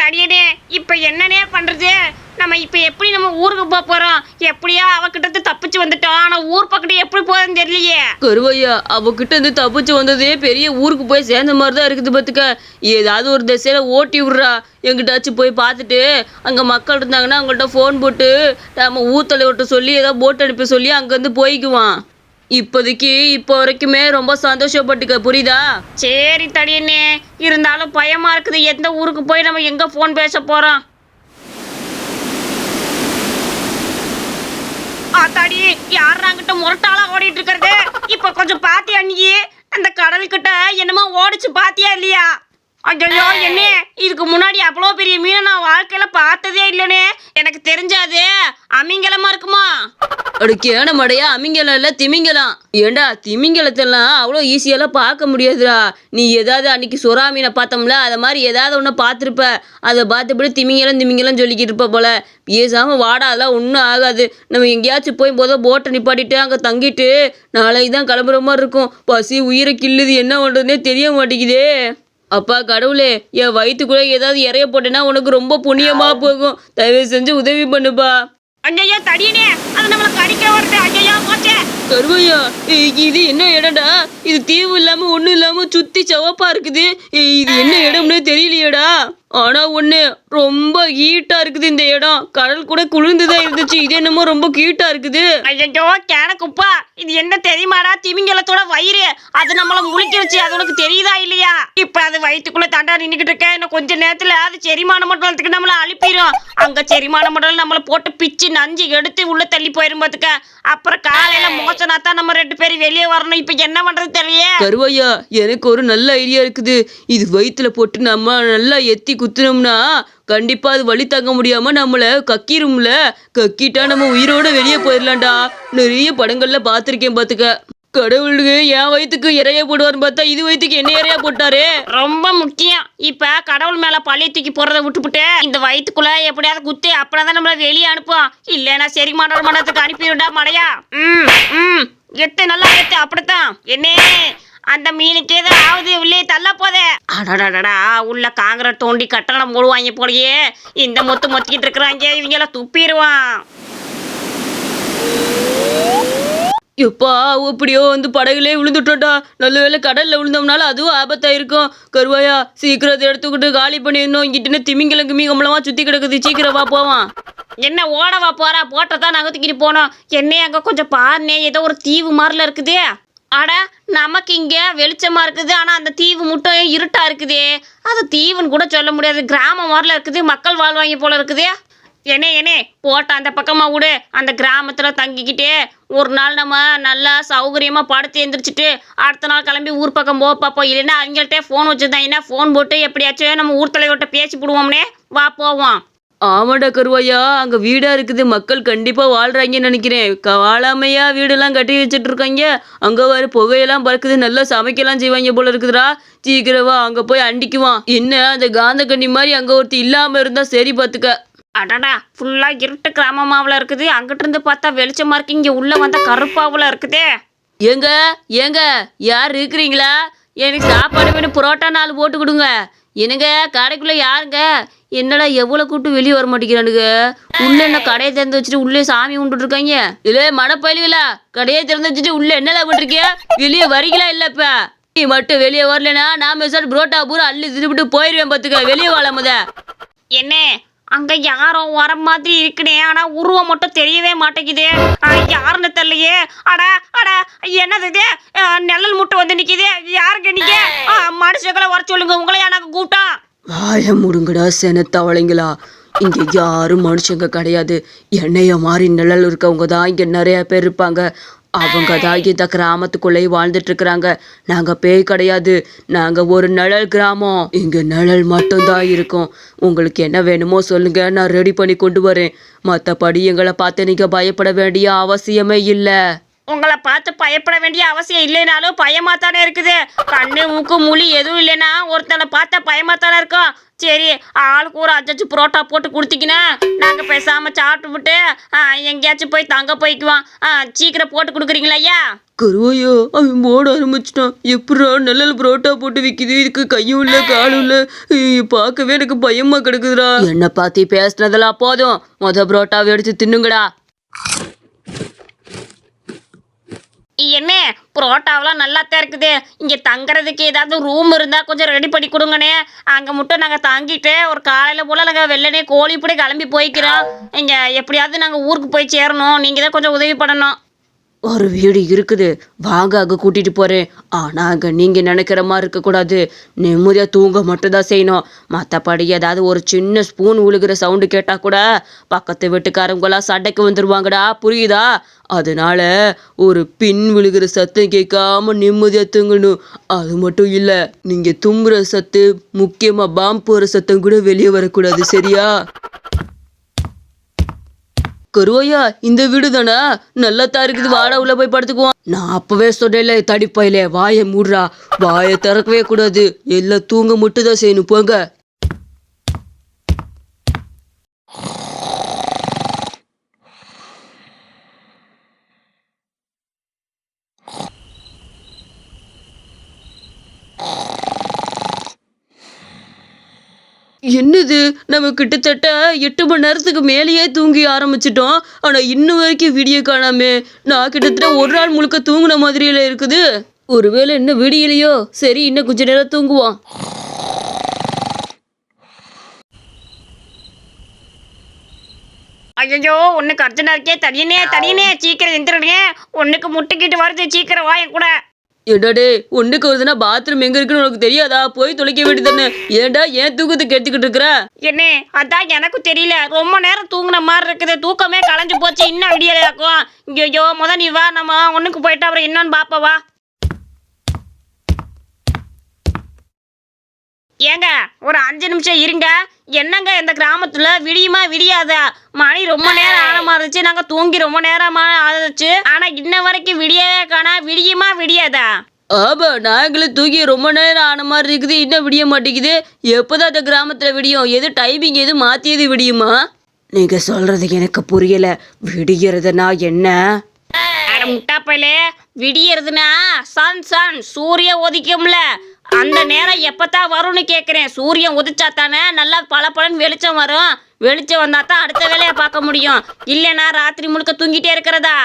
தடியனே இப்ப என்னனே பண்றது? நம்ம இப்ப எப்படி நம்ம ஊருக்கு போறோம்? எப்படியா அவகிட்ட தப்பிச்சு வந்துட்டோம். ஆனா ஊர் பக்கத்து எப்படி போறதுன்னு தெரியலையே. கருவையா அவகிட்ட இருந்து தப்பிச்சு வந்ததே பெரிய ஊருக்கு போய் சேர்ந்த மாதிரி தான் இருக்குது பாத்துக்க. ஏதாவது ஒரு திசையில ஓட்டி விடுறா. எங்கிட்டாச்சும் போய் பார்த்துட்டு அங்க மக்கள் இருந்தாங்கன்னா அவங்கள்ட்ட ஃபோன் போட்டு நம்ம ஊர் தலைவர்கிட்ட சொல்லி ஏதாவது போட் அனுப்ப சொல்லி அங்கேருந்து போய்க்குவான். இப்போதைக்கு இப்போ வரைக்குமே ரொம்ப சந்தோஷப்பட்டுக்க, புரியுதா? சரி தடியனே, இருந்தாலும் பயமா இருக்குது. எந்த ஊருக்கு போய் நம்ம எங்க ஃபோன் பேச போறோம்? ஆத்தாடி, யாராங்கிட்ட முரட்டாளா ஓடிட்டு இருக்கிறது? இப்ப கொஞ்சம் பாத்தியா நீ? அந்த கடல்கிட்ட என்னமோ ஓடிச்சு பாத்தியா இல்லையா? ஐயோ என்ன, இதுக்கு முன்னாடி அவ்வளோ பெரிய மீனை நான் வாழ்க்கையில பார்த்ததே இல்லைனே. எனக்கு தெரிஞ்சாது அமிங்கலமா இருக்குமா? கேன மடையா, அமிங்கலம் இல்ல திமிங்கலம். ஏண்டா திமிங்கலத்தெல்லாம் அவ்வளோ ஈஸியெல்லாம் பார்க்க முடியாதுடா. நீ ஏதாவது அன்னைக்கு சுறா மீனை பார்த்தோம்ல, அதை மாதிரி ஏதாவது ஒன்று பார்த்துருப்ப. அதை பார்த்தபடி திமிங்கலம் சொல்லிக்கிட்டு இருப்ப போல. பேசாமல் வாடா, அதெல்லாம் ஒன்றும் ஆகாது. நம்ம எங்கேயாச்சும் போய் போட்டை நிப்பாட்டிட்டு அங்கே தங்கிட்டு நாளைக்கு தான் கிளம்புற மாதிரி இருக்கும். பசி உயிரை கிள்ளுது, என்ன பண்ணுறதுனே தெரிய மாட்டேங்குதே. அப்பா கடவுளே, என் வயிற்றுக்குள்ளே ஏதாவது இறைய போட்டேன்னா உனக்கு ரொம்ப புண்ணியமாக போகும். தயவு செஞ்சு உதவி பண்ணுப்பா. ஐயோ தடியனே, அது நம்மளை கடிக்க வருது. ஐயோ போச்சே. கருவையா, இது என்ன இடம்டா? இது தீவு இல்லாம ஒண்ணும் இல்லாம சுத்தி சவப்பா இருக்குது. இது என்ன இடம்னு தெரியலையடா. ஆனா ஒண்ணு, ரொம்ப ஹீட்டா இருக்குது இந்த இடம். கடல் கூட குளிர்ந்துதான் இருந்துச்சு, இது என்னமோ ரொம்ப ஹீட்டா இருக்குது. ஐயோ கேனக்குப்பா, இது என்ன தெரியுமாடா? திமிங்கலத்தோட வயிறு, அது நம்மள முழிக்கிடுச்சு. அது உனக்கு தெரியுதா இல்லையா? இப்ப அது வயிற்றுக்குள்ள தாண்டா நின்றுகிட்டு இருக்க. இன்னும் கொஞ்ச நேரத்துல அது செரிமான மண்டலத்துக்கு நம்மள அனுப்பிடும். அங்க செரிமான மண்டலம் நம்மள போட்டு பிச்சு நஞ்சு எடுத்து உள்ள தள்ளி போயிரும் பாத்துக்க. அப்புறம் காலையில மோசனாத்தான் நம்ம 2 பேரும் வெளியே வரணும். இப்ப என்ன பண்றது தெரியல. கருவையா, எனக்கு ஒரு நல்ல ஐடியா இருக்குது. இது வயிற்றுல போட்டு நம்ம நல்லா எத்தி குத்துனோம்னா கண்டிப்பா அது வலி தாங்க முடியாம நம்மள கக்கிரும்ல. கக்கிட்டா நம்ம உயிரோட வெளியே போயிடலாம்டா. நிறைய படங்கள்ல பார்த்திருக்கேன் பாத்துக்க. கடவுளுக்கு என் வயிற்றுக்கு இறைய போடுவார்னு பார்த்தா இது வயிற்றுக்கு என்ன இறையா போட்டாரு. ரொம்ப முக்கியம். இப்ப கடவுள் மேல பழைய தூக்கி போறதை விட்டுப்புட்டு இந்த வயிற்றுக்குள்ள எப்படியாவது குத்து அப்படிதான் நம்மள வெளியே அனுப்புவோம். இல்லைன்னா சரி மண்டலத்துக்கு அனுப்பிடுடா மடையா. எத்து நல்லா எத்து. அப்படித்தான் என்ன, அந்த மீனுக்கு ஏதாவது உள்ளே தள்ள போதே. அடடடா, உள்ள காங்கிரட் தோண்டி கட்டணம் போடுவாங்க போலயே. இந்த மொத்திக்கிட்டு இருக்கிறாங்க, இவங்கெல்லாம் துப்பிடுவான். எப்பா எப்படியோ படகுலே விழுந்துட்டோட்டா. நல்ல வேலை கடல்ல விழுந்தோம்னால அதுவும் ஆபத்தாயிருக்கும். கருவாயா, சீக்கிரத்தை எடுத்துக்கிட்டு காலி பண்ணிடணும். இங்கிட்டு திமிங்கலம் கிமிங்கம்லமா சுத்தி கிடக்குது. சீக்கிரமா போவான். என்ன ஓடவா போறா? போட்டதான் நகர்த்திக்கிட்டு போனோம். என்ன அங்க கொஞ்சம் பாருனே, ஏதோ ஒரு தீவு மாதிரில இருக்குதே. அட, நமக்கு இங்க வெளிச்சமா இருக்குது, ஆனா அந்த தீவு மட்டும் இருட்டா இருக்குதே. அது தீவுன்னு கூட சொல்ல முடியாது, கிராமம் மாதிரில இருக்குது. மக்கள் வாழ்வாங்க போல இருக்குதே. என்ன போட்ட அந்த பக்கமா விடு. அந்த கிராமத்துல தங்கிக்கிட்டே ஒரு நாள் நம்ம நல்லா சௌகரியமா படுத்து எழுந்திரிச்சிட்டு அடுத்த நாள் கிளம்பி ஊர் பக்கம் பார்ப்போம். இல்லைன்னா அவங்கள்ட்ட ஃபோன் வச்சுருந்தாங்கன்னா ஃபோன் போட்டு எப்படியாச்சும் நம்ம ஊர் தலைவர்கிட்ட பேசி போடுவோம்னே. வா போவோம். ஆமாடா கருவாயா, அங்க வீடா இருக்குது. மக்கள் கண்டிப்பா வாழ்றாங்கன்னு நினைக்கிறேன். வாழாமையா வீடெல்லாம் கட்டி வச்சுட்டு இருக்காங்க. அங்க வர புகையெல்லாம் பறக்குது. நல்லா சமைக்கலாம் செய்வாங்க போல இருக்குதுடா. சீக்கிரவா அங்க போய் அண்டிக்குவான். என்ன அந்த காந்த கண்ணி மாதிரி அங்க ஒருத்தி இல்லாம இருந்தா சரி பாத்துக்க. அடடா, ஃபுல்லா இருட்டு கிராமமாவில் இருக்குது. அங்கிட்டு இருந்து பார்த்தா வெளிச்சமா இருக்கு. இங்க உள்ள வந்தா கருப்பாவில் இருக்குதே. ஏங்க யார் இருக்கிறீங்களா? எனக்கு சாப்பாடு வேணும், புரோட்டா 4 போட்டு கொடுங்க. என்னங்க கடைக்குள்ள யாருங்க? என்னடா எவ்வளவு கூட்டு வெளியே வர மாட்டேங்கிறானுங்க. உள்ள என்ன கடையை திறந்து வச்சுட்டு உள்ளே சாமி கும்பிட்டு இருக்காங்க. இல்ல மனப்பயிலுங்களா, கடையை திறந்து வச்சுட்டு உள்ள என்னதான் பண்ணிருக்கீங்க? வெளியே வரீங்களா? இல்லப்ப நீ மட்டும் வெளியே வரலனா நான் மெசாட் புரோட்டா பூரா அள்ளி திருப்பிட்டு போயிருவேன் பாத்துக்க. வெளியே வாழ முத. என்ன அங்க யாரோ வர மாதிரி இருக்குனே, ஆனா உருவம் மட்டும் தெரியவே மாட்டேங்குது. யாருன்னு தெரியலையே. அட என்னது இது? நெல்லல் முட்டை வந்து நிக்குது. யாருக்கு நிக்க? மனுஷங்களை வர சொல்லுங்க, உங்களையா நாங்க கூப்பிட்டோம். வாய முடுங்கடா செனத்தவளைங்களா. இங்க யாரும் மனுஷங்க கிடையாது. என்னைய மாதிரி நிழல் இருக்கவங்க தான் இங்க நிறைய பேர் இருப்பாங்க. அவங்க தான் இந்த கிராமத்துக்குள்ளேயே வாழ்ந்துட்டு இருக்கிறாங்க. நாங்க பேய் கிடையாது, நாங்க ஒரு நிழல் கிராமம். இங்க நிழல் மட்டும்தான் இருக்கும். உங்களுக்கு என்ன வேணுமோ சொல்லுங்க, நான் ரெடி பண்ணி கொண்டு வரேன். மற்றபடி எங்களை பார்த்து நீங்க பயப்பட வேண்டிய அவசியமே இல்லை. உங்களை பார்த்து பயப்பட வேண்டிய அவசியம் இல்லைனாலும் பயமா தானே இருக்குது. கண்ணு மூக்கு மொழி எதுவும் இல்லைன்னா ஒருத்தனை பார்த்தா பயமா தானே இருக்கும். சரி, ஆளுக்கு ஒரு அஜச்சு புரோட்டா போட்டு கொடுத்தீங்கன்னா நாங்கள் பேசாமல் சாப்பிட்டு விட்டு எங்கேயாச்சும் போய் தங்க போய்க்குவோம். சீக்கிரம் போட்டு கொடுக்குறீங்களா ஐயா? கருவாயா, அவன் போட ஆரம்பிச்சிட்டான். எப்படா நல்ல புரோட்டா போட்டு விற்கிது, இதுக்கு கையும் இல்லை காலும் இல்லை, பார்க்கவே எனக்கு பயமா கிடக்குதுடா. என்னை பார்த்து பேசுனதெல்லாம் போதும், புரோட்டாவை எடுத்து தின்னுங்கடா. என்ன புரோட்டாவெலாம் நல்லாத்தான் இருக்குது. இங்கே தங்குறதுக்கு ஏதாவது ரூம் இருந்தால் கொஞ்சம் ரெடி பண்ணி கொடுங்கண்ணே. அங்கே மட்டும் நாங்கள் தங்கிட்டு ஒரு காலையில் போல் நாங்கள் வெள்ளனே கோழிப்படி கிளம்பி போய்க்கிறோம். இங்கே எப்படியாவது நாங்கள் ஊருக்கு போய் சேரணும். நீங்கள் தான் கொஞ்சம் உதவி பண்ணணும். ஒரு வீடு இருக்குது, வாங்க அங்கே கூட்டிகிட்டு போகிறேன். ஆனால் அங்கே நீங்கள் நினைக்கிற மாதிரி இருக்கக்கூடாது. நிம்மதியாக தூங்க மட்டும்தான் செய்யணும். மற்றபடி ஏதாவது ஒரு சின்ன ஸ்பூன் விழுகிற சவுண்டு கேட்டால் கூட பக்கத்து வீட்டுக்காரங்களாம் சண்டைக்கு வந்துடுவாங்கடா, புரியுதா? அதனால ஒரு பின் விழுகிற சத்தம் கேட்காம நிம்மதியாக தூங்கணும். அது மட்டும் இல்லை, நீங்கள் தும்புற சத்து, முக்கியமாக பாம்பு போகிற சத்தம் கூட வெளியே வரக்கூடாது, சரியா? கருவாயா, இந்த வீடு தானே நல்லா தான் இருக்குது, வாடா உள்ள போய் படுத்துக்குவோம். நான் அப்பவே சொன்னேன்ல தடிப்பையில, வாயை மூடுறா. வாயை திறக்கவே கூடாது, எல்லாம் தூங்க மட்டும் தான் செய்யணும், போங்க. என்னது, நம்ம கிட்டத்தட்ட 8 மணி நேரத்துக்கு மேலேயே தூங்கி ஆரம்பிச்சிட்டோம். ஆனால் இன்னும் வரைக்கும் வீடியோ காணாமே. நான் கிட்டத்தட்ட ஒரு நாள் முழுக்க தூங்கின மாதிரியில இருக்குது. ஒருவேளை இன்னும் விடியலையோ? சரி, இன்னும் கொஞ்ச நேரம் தூங்குவோம். ஐயோ, ஒன்றுக்கு அர்ஜென்டாக இருக்கே. தனியனே சீக்கிரம் எந்திரனே. ஒன்றுக்கு முட்டைக்கிட்டு வருது, சீக்கிரம் வாங்க கூட. ஏடாடே, ஒன்றுக்கு வருதுன்னா பாத்ரூம் எங்கே இருக்குன்னு உனக்கு தெரியாதா? போய் தொலைக்க வேண்டியதானே. ஏன்டா ஏன் தூக்கத்துக்கு எடுத்துக்கிட்டு இருக்கிற? என்ன, அதான் எனக்கும் தெரியல. ரொம்ப நேரம் தூங்குன மாதிரி இருக்குது. தூக்கமே கலைஞ்சு போச்சு. இன்னும் விடியலையாக்கும். ஐயோ, நீ வா, நம்ம ஒன்றுக்கு போயிட்டு அப்புறம் என்னன்னு பாப்பவா. ஏங்க, ஒரு 5 நிமிஷம் இருங்க. என்னங்க இந்த கிராமத்துல விடியுமா விடியாதா? மணி ரொம்ப நேரம் ஆன மாதிரி இருந்துச்சு. நாங்க தூங்கி ரொம்ப நேரமா ஆச்சு. ஆனா இன்ன வரைக்கும் விடியவே காணா. விடியுமா விடியாதா? ஆபா, நாங்களும் தூக்கி ரொம்ப நேரம் ஆன மாதிரி இருக்குது, இன்னும் விடிய மாட்டேங்குது. எப்போதான் இந்த கிராமத்தில் விடியும்? எது டைமிங் எது மாற்றியது விடியுமா? நீங்கள் சொல்கிறதுக்கு எனக்கு புரியலை. விடிகிறதுனா என்ன? முட்டாப்பையிலே, விடியறதுனா சன் சூரிய உதிக்கும்ல, அந்த நேரம் எப்பத்தான் வரும்னு கேட்குறேன். சூரியன் உதிச்சா தானே நல்லா பளபளன்னு வெளிச்சம் வரும். வெளிச்சம் வந்தா தான் அடுத்த வேலையை பார்க்க முடியும். இல்லைன்னா ராத்திரி முழுக்க தூங்கிட்டே இருக்கிறதா?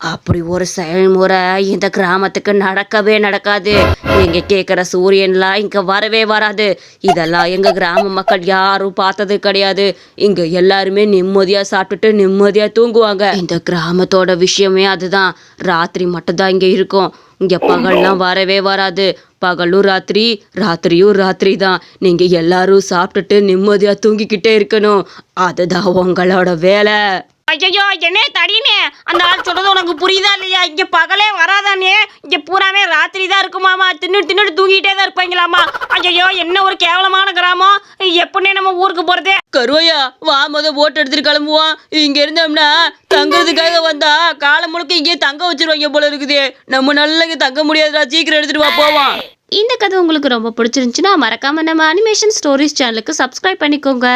அப்படி ஒரு செயல்முறை இந்த கிராமத்துக்கு நடக்கவே நடக்காது. நீங்க கேட்குற சூரியன்லாம் இங்க வரவே வராது. இதெல்லாம் எங்க கிராம மக்கள் யாரும் பார்த்தது கிடையாது. இங்க எல்லாருமே நிம்மதியா சாப்பிட்டுட்டு நிம்மதியா தூங்குவாங்க. இந்த கிராமத்தோட விஷயமே அதுதான். ராத்திரி மட்டும்தான் இங்க இருக்கும். இங்க பகல்லாம் வரவே வராது. பகலும் ராத்திரி, ராத்திரியும் ராத்திரி தான். நீங்க எல்லாரும் சாப்பிட்டுட்டு நிம்மதியா தூங்கிக்கிட்டே இருக்கணும். அதுதான் உங்களோட வேலை. ஐயோ, என்ன தடினே, அந்த ஆள் சொல்றது உனக்கு புரியுதா இல்லையா? இங்க பகலே வராதானே, இங்க பூராமே ராத்திரி தான் இருக்குமாமா. தின்னுட்டு தூங்கிட்டே தான் இருப்பாங்களாமா. ஐயோ, என்ன ஒரு கேவலமான கிராமம். எப்படின்னே நம்ம ஊருக்கு போறது? கருவையா, வா, போட்டு எடுத்துட்டு கிளம்புவோம். இங்க இருந்தோம்னா தங்குறதுக்காக வந்தா காலம் முழுக்க இங்கே தங்க வச்சிருவாங்க போல இருக்குது. நம்ம நல்லா இங்க தங்க முடியாதுடா. சீக்கிரம் எடுத்துட்டு வா, போவோம். இந்த கதை உங்களுக்கு ரொம்ப பிடிச்சிருந்துச்சுன்னா மறக்காம நம்ம அனிமேஷன் ஸ்டோரிஸ் சேனலுக்கு சப்ஸ்கிரைப் பண்ணிக்கோங்க.